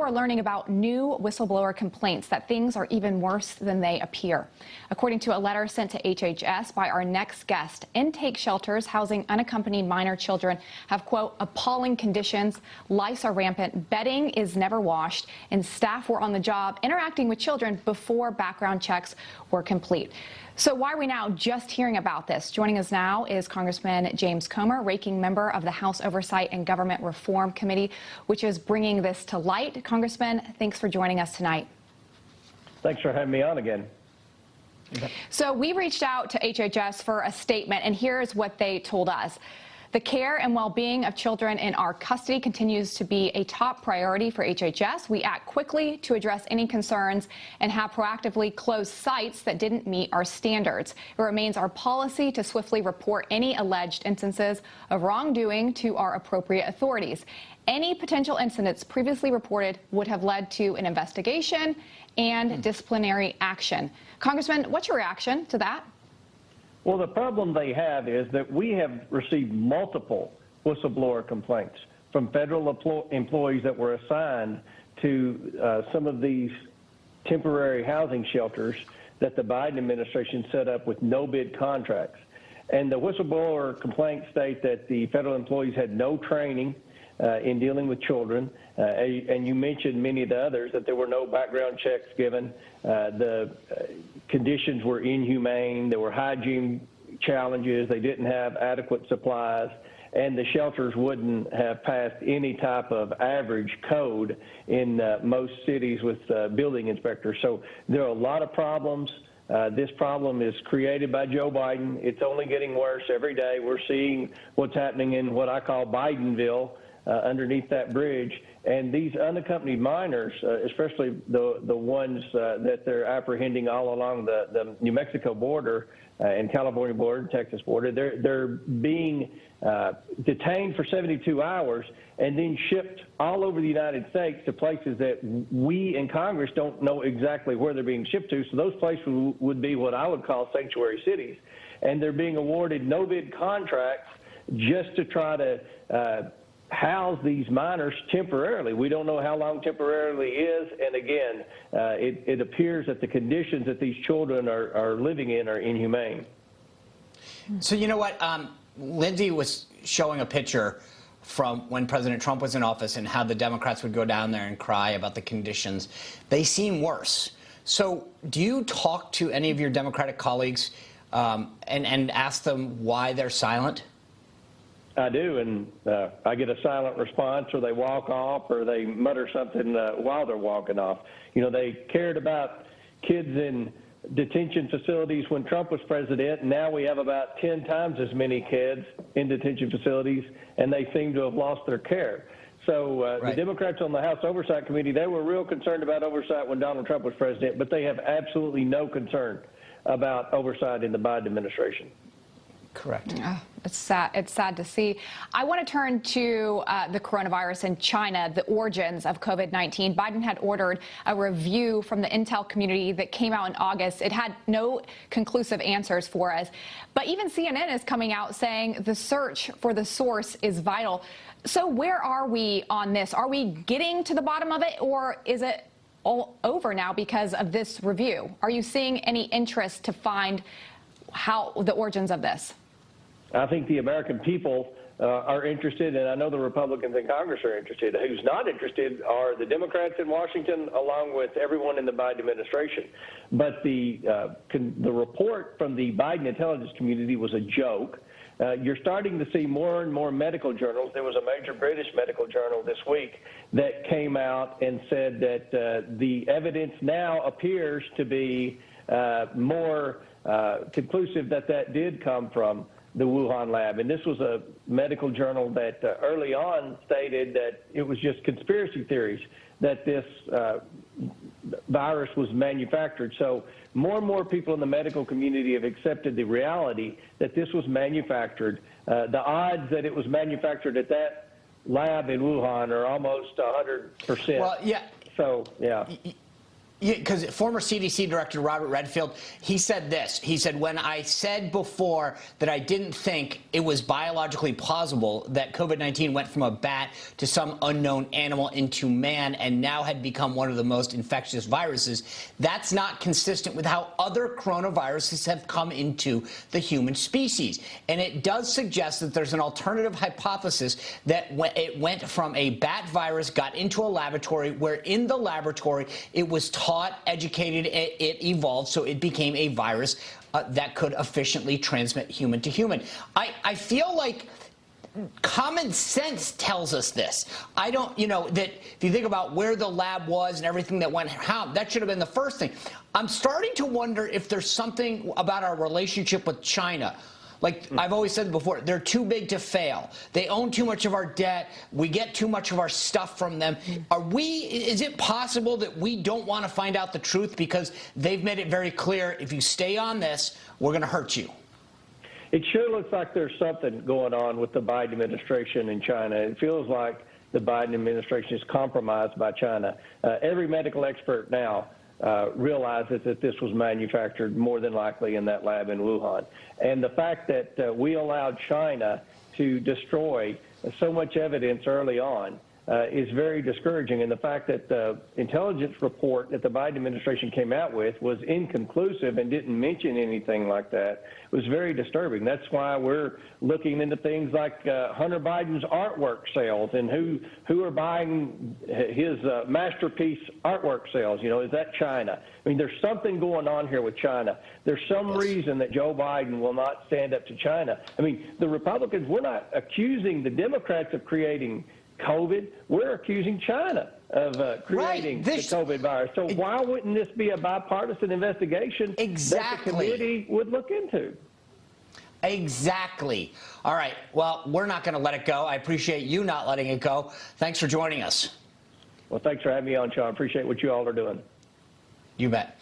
are learning about new whistleblower complaints that things are even worse than they appear. According to a letter sent to HHS by our next guest, intake shelters housing unaccompanied minor children have, quote, appalling conditions. Lice are rampant, bedding is never washed, and staff were on the job interacting with children before background checks were complete. So why are we now just hearing about this? Joining us now is Congressman James Comer, ranking member of the House Oversight and Government Reform Committee, which is bringing this to light. Congressman, thanks for joining us tonight. Thanks for having me on again. So we reached out to HHS for a statement, and here's what they told us. The care and well-being of children in our custody continues to be a top priority for HHS. We act quickly to address any concerns and have proactively closed sites that didn't meet our standards. It remains our policy to swiftly report any alleged instances of wrongdoing to our appropriate authorities. Any potential incidents previously reported would have led to an investigation and disciplinary action. Congressman, what's your reaction to that? Well, the problem they have is that we have received multiple whistleblower complaints from federal employees that were assigned to some of these temporary housing shelters that the Biden administration set up with no-bid contracts. And the whistleblower complaints state that the federal employees had no training in dealing with children, and you mentioned many of the others, that there were no background checks given. The conditions were inhumane. There were hygiene challenges. They didn't have adequate supplies, and the shelters wouldn't have passed any type of average code in most cities with building inspectors. So there are a lot of problems. This problem is created by Joe Biden. It's only getting worse every day. We're seeing what's happening in what I call Bidenville, underneath that bridge. And these unaccompanied minors, especially the ones that they're apprehending all along the New Mexico border and California border, Texas border, they're being detained for 72 hours and then shipped all over the United States to places that we in Congress don't know exactly where they're being shipped to. So those places would be what I would call sanctuary cities. And they're being awarded no-bid contracts just to try to house these minors temporarily. We don't know how long temporarily is, and again, it appears that the conditions that these children are living in are inhumane. So you know what, Lindsay was showing a picture from when President Trump was in office and how the Democrats would go down there and cry about the conditions. They seem worse. So do you talk to any of your Democratic colleagues and ask them why they're silent? I do, and I get a silent response, or they walk off, or they mutter something while they're walking off. You know, they cared about kids in detention facilities when Trump was president. Now we have about 10 times as many kids in detention facilities, and they seem to have lost their care. So the Democrats on the House Oversight Committee, they were real concerned about oversight when Donald Trump was president, but they have absolutely no concern about oversight in the Biden administration. Correct. It's sad. It's sad to see. I want to turn to the coronavirus in China, the origins of COVID-19. Biden had ordered a review from the intel community that came out in August. It had no conclusive answers for us. But even CNN is coming out saying the search for the source is vital. So where are we on this? Are we getting to the bottom of it, or is it all over now because of this review? Are you seeing any interest to find how the origins of this? I think the American people are interested, and I know the Republicans in Congress are interested. Who's not interested are the Democrats in Washington, along with everyone in the Biden administration. But the report from the Biden intelligence community was a joke. You're starting to see more and more medical journals. There was a major British medical journal this week that came out and said that the evidence now appears to be more conclusive that did come from the Wuhan lab. And this was a medical journal that early on stated that it was just conspiracy theories that this virus was manufactured. So more and more people in the medical community have accepted the reality that this was manufactured. The odds that it was manufactured at that lab in Wuhan are almost 100%. Well, yeah. So, yeah. Because former CDC Director Robert Redfield, he said this. He said, when I said before that I didn't think it was biologically plausible that COVID-19 went from a bat to some unknown animal into man and now had become one of the most infectious viruses, that's not consistent with how other coronaviruses have come into the human species. And it does suggest that there's an alternative hypothesis that it went from a bat virus, got into a laboratory, where in the laboratory it was taught, educated, it evolved, so it became a virus that could efficiently transmit human to human. I feel like common sense tells us this. I don't, that if you think about where the lab was and everything that went, how that should have been the first thing. I'm starting to wonder if there's something about our relationship with China. Like I've always said before, they're too big to fail. They own too much of our debt. We get too much of our stuff from them. Is it possible that we don't want to find out the truth because they've made it very clear, if you stay on this, we're going to hurt you? It sure looks like there's something going on with the Biden administration in China. It feels like the Biden administration is compromised by China. Every medical expert now realizes that this was manufactured more than likely in that lab in Wuhan. And the fact that we allowed China to destroy so much evidence early on is very discouraging. And the fact that the intelligence report that the Biden administration came out with was inconclusive and didn't mention anything like that was very disturbing. That's why we're looking into things like Hunter Biden's artwork sales and who are buying his masterpiece artwork sales. Is that China? I mean, there's something going on here with China. There's some reason that Joe Biden will not stand up to China. I mean, the Republicans, we're not accusing the Democrats of creating COVID. We're accusing China of creating the COVID virus. So why wouldn't this be a bipartisan investigation that the committee would look into? Exactly. All right. Well, we're not going to let it go. I appreciate you not letting it go. Thanks for joining us. Well, thanks for having me on, Sean. I appreciate what you all are doing. You bet.